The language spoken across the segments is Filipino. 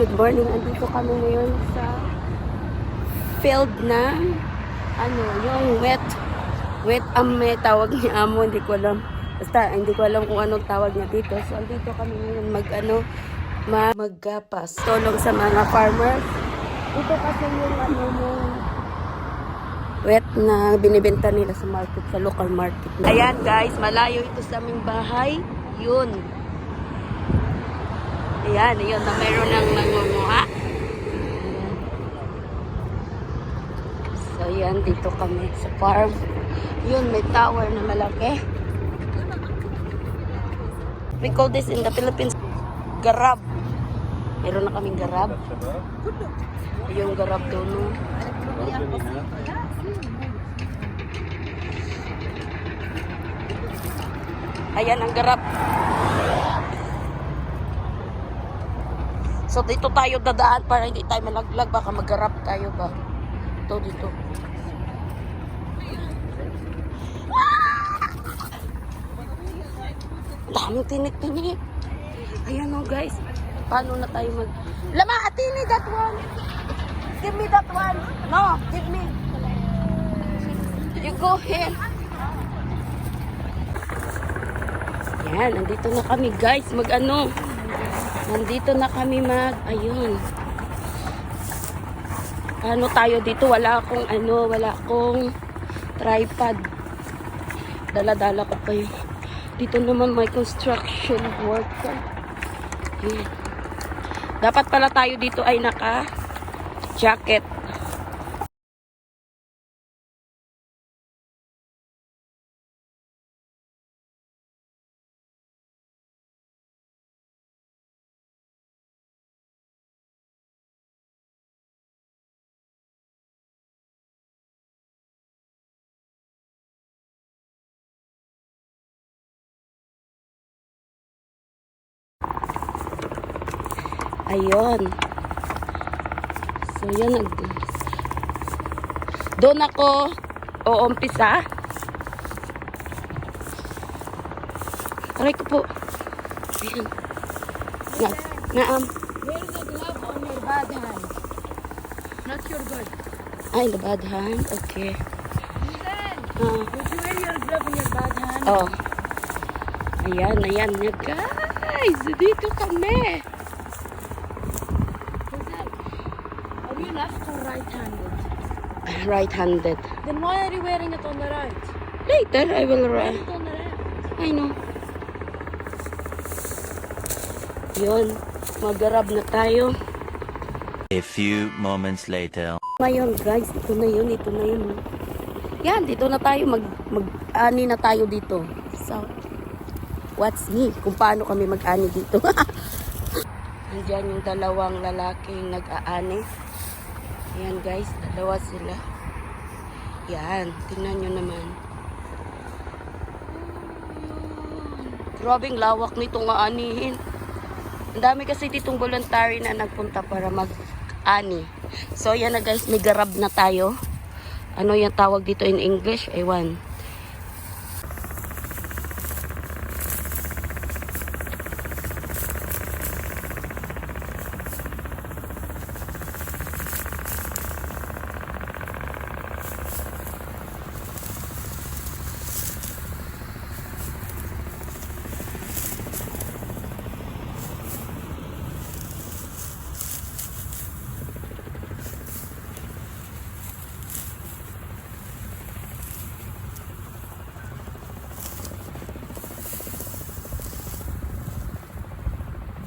good morning. Andito kami ngayon sa field na yung wet ame tawag ni Amo, hindi ko alam. Basta hindi ko alam kung anong tawag niya dito. So andito kami ngayon maggapas. Tulong sa mga farmers. Ito kasi yung wet na binibenta nila sa market, sa local market. Ayan guys, malayo ito sa aming bahay. Yun. Ayan, yun na meron ng nangunguha. So, yan, dito kami sa farm. Yun, may tower na malaki. We call this in the Philippines, garab. Meron na kaming garab. Yung garab doon. No? Ayan ang garab. So dito tayo dadaan para hindi tayo malaglag, baka maggarap tayo ba. Ito dito. Daming tinik-tinik. Ayan o guys. Paano na tayo Lama, atini that one. Give me that one. No, give me. You go here. Ayan, nandito na kami guys. Nandito na kami ayun. Ano tayo dito? Wala akong tripod. Dala-dala ko pa yun. Dito naman may construction worker. Ayan. Dapat pala tayo dito ay naka-jacket. Ayun. So, yan. Doon ako uumpisa. Aray ko po. Ayan. Naam. Wear the glove on your bad hand. Not your good. Ay, the bad hand. Okay. Would you wear your glove on your bad hand? Oh. Ayan. Guys, dito kami. Are you left or right-handed? Right-handed. Then why are you wearing it on the right? Later, I will Wear it on the left. I know. Yun. Mag-grab na tayo. A few moments later. Ngayon guys, ito na yun. Yan, dito na tayo. Mag-ani na tayo dito. So, what's me? Kung paano kami mag-ani dito. Andiyan yung dalawang lalaking nag-aani. Ayan guys, dalawa sila. Yan, tingnan nyo naman. Grabing lawak nitong aanihin. Ang dami kasi ditong voluntary na nagpunta para mag-ani. So, yan na guys, may garab na tayo. Ano yung tawag dito in English? Ewan.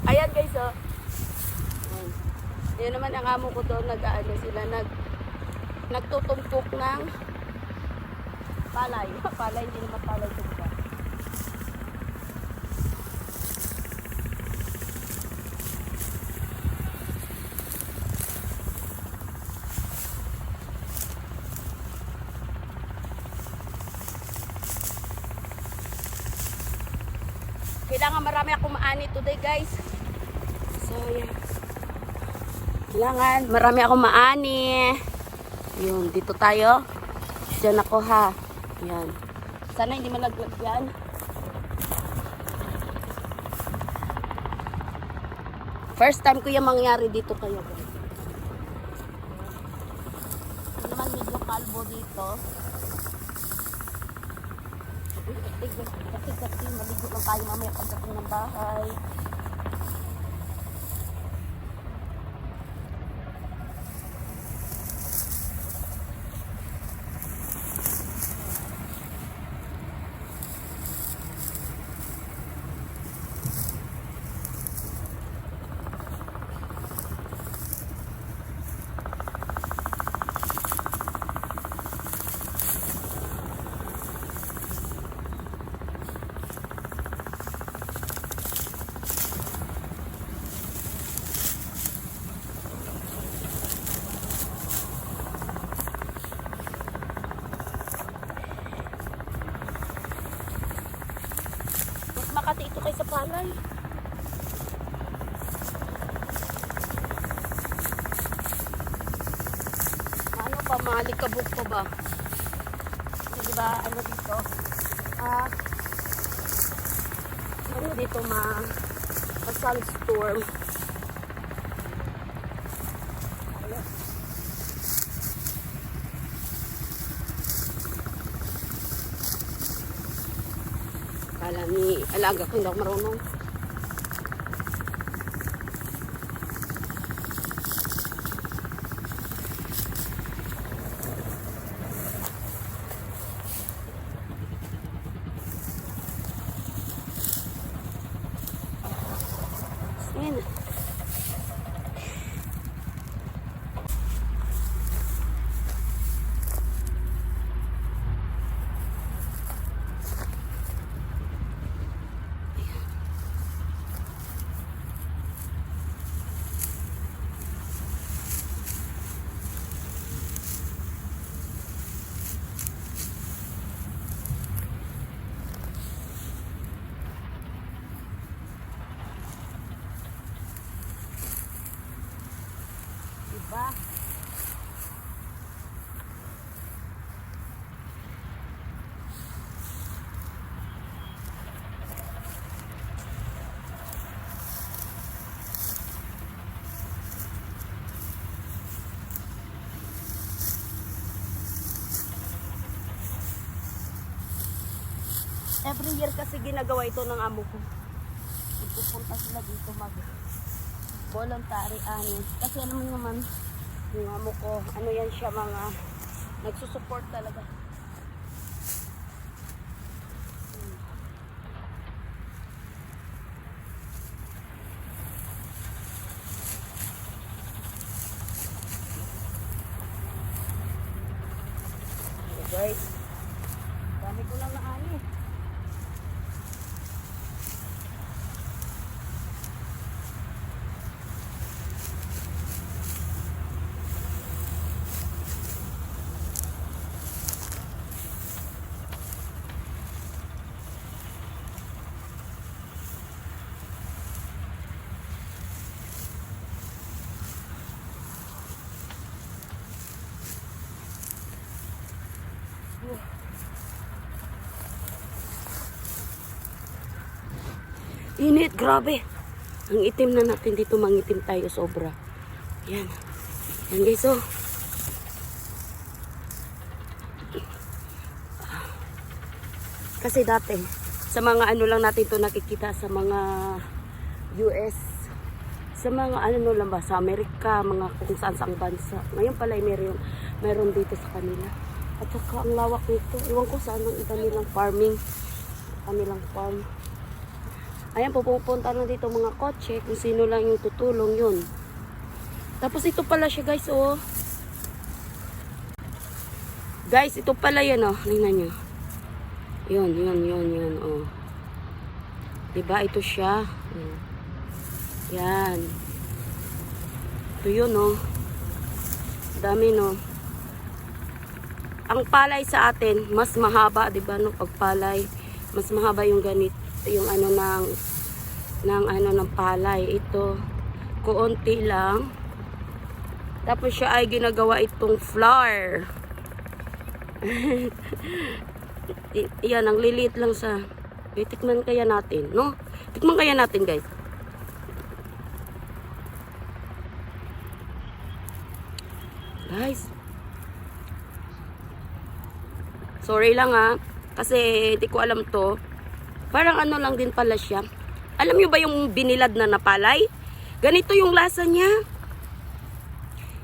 Ayan guys, oh. Yan naman ang amo ko doon, nagtutumpok ng palay. Palay, hindi naman palay ito. Kailangan marami akong maani today guys. So, yan. Kailangan marami akong maani. Yun, dito tayo. Diyan ako ha. Yan. Sana hindi malaglag yan. First time ko yung mangyari dito kayo. Ito naman medyo kalbo dito. Kasi maligo lang tayo mamaya pagdating ng bahay. Makati ito kay sa palay. Ano pa, malikabok pa ba? So, diba, ano dito? Ano dito, sunstorm. Ayun. Kala ni alaga ko, hindi ako marunong. Ayan. Diba? Every year kasi ginagawa ito ng amo ko. Pupunta sila dito voluntary kasi alam mo naman yung amo ko, ano yan siya, mga nagsusupport talaga. Okay guys, dami ko lang na ani. Init, grabe. Ang itim na natin dito, mangitim tayo sobra. Yan. Yan guys, oh. Kasi dati, sa mga ano lang natin to nakikita sa mga US, sa mga ano lang ba, sa Amerika, mga kung saan saang bansa. Ngayon pala meron dito sa kanila. At saka ang lawak nito. Iwan ko saan ang iba nilang farming. Kanilang farm. Ayan, pupunta na dito mga kotse. Kung sino lang yung tutulong, yun. Tapos ito pala siya guys, oh. Guys, ito pala yun, oh. Tingnan nyo. Yun, oh. Diba, ito siya. Yan. Ito yun, oh. Dami, no. Ang palay sa atin, mas mahaba, diba, no? Pagpalay, mas mahaba yung ganit. Yung ano ng palay. Ito, kuunti lang. Tapos siya ay ginagawa itong flour. Yan, ang liliit lang sa. Tikman kaya natin, no? Tikman kaya natin, guys. Guys. Sorry lang ha. Kasi di ko alam to. Parang ano lang din pala siya. Alam nyo ba yung binilad na napalay? Ganito yung lasa niya.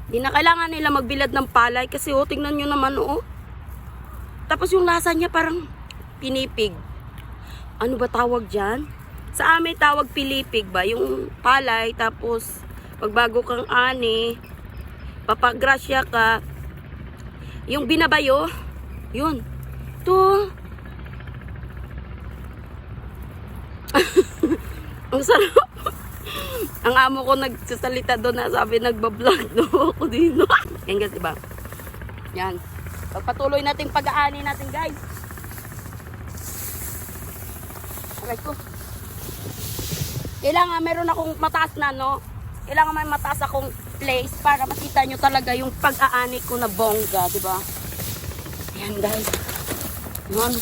Di na kailangan nila magbilad ng palay. Kasi tingnan nyo naman Tapos yung lasa niya parang pinipig. Ano ba tawag dyan? Sa amin tawag pilipig ba? Yung palay tapos pagbago kang ani, papagrasya ka. Yung binabayo, yun. To. Ang sarap. Ang amo ko nagsasalita doon na sabi nagbablog daw ako dito. Yan guys, diba? Yan. Pagpatuloy natin pag-aani natin guys. Okay ko. Kailangan meron akong mataas na Kailangan may mataas akong place para makita nyo talaga yung pag-aani ko na bongga, diba? Yan guys. Yan.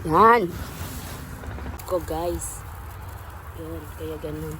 Yan. Ko guys. Yan, kaya ganun.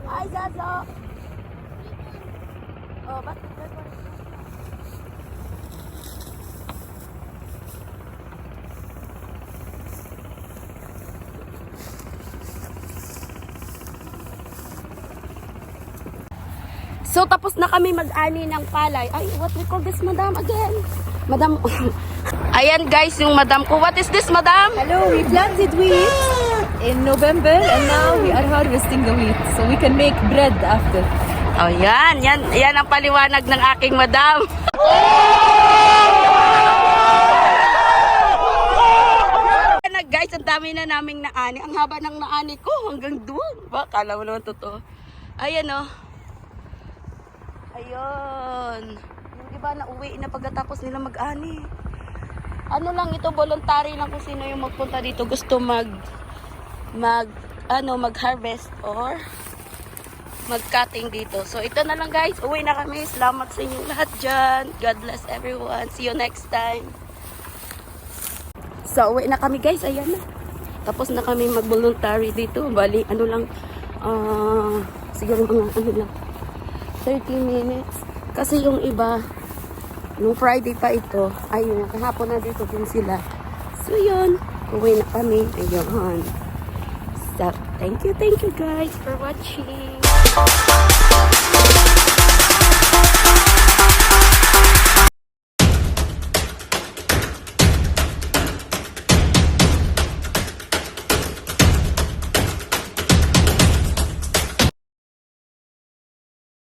Ay, Zazo. Oh, ba't? So, tapos na kami mag-ani ng palay. Ay, what we call this, madam, again? Madam, ayan guys, yung madam ko. What is this, madam? Hello, we planted wheat in November and now we are harvesting the wheat so we can make bread after. Oh, yan. Yan ang paliwanag ng aking madam. Ayan na guys, ang dami na naming naani. Ang haba ng naani ko hanggang doon. Ba, kala mo naman totoo. Ayan oh. Ayun. Yung iba na uwi na pagkatapos nila mag-ani. Ano lang ito, voluntary lang kung sino yung magpunta dito. Gusto mag-harvest or mag-cutting dito. So, ito na lang guys. Uwi na kami. Salamat sa inyo lahat dyan. God bless everyone. See you next time. So, uwi na kami guys. Ayan na. Tapos na kami mag-voluntary dito. Bali, ano lang, siguro mga ano lang, 30 minutes. Kasi yung iba, nung Friday pa ito, ayun, kahapon na dito din sila. So, yun. Uwi na kami. Ayun. So, thank you guys for watching.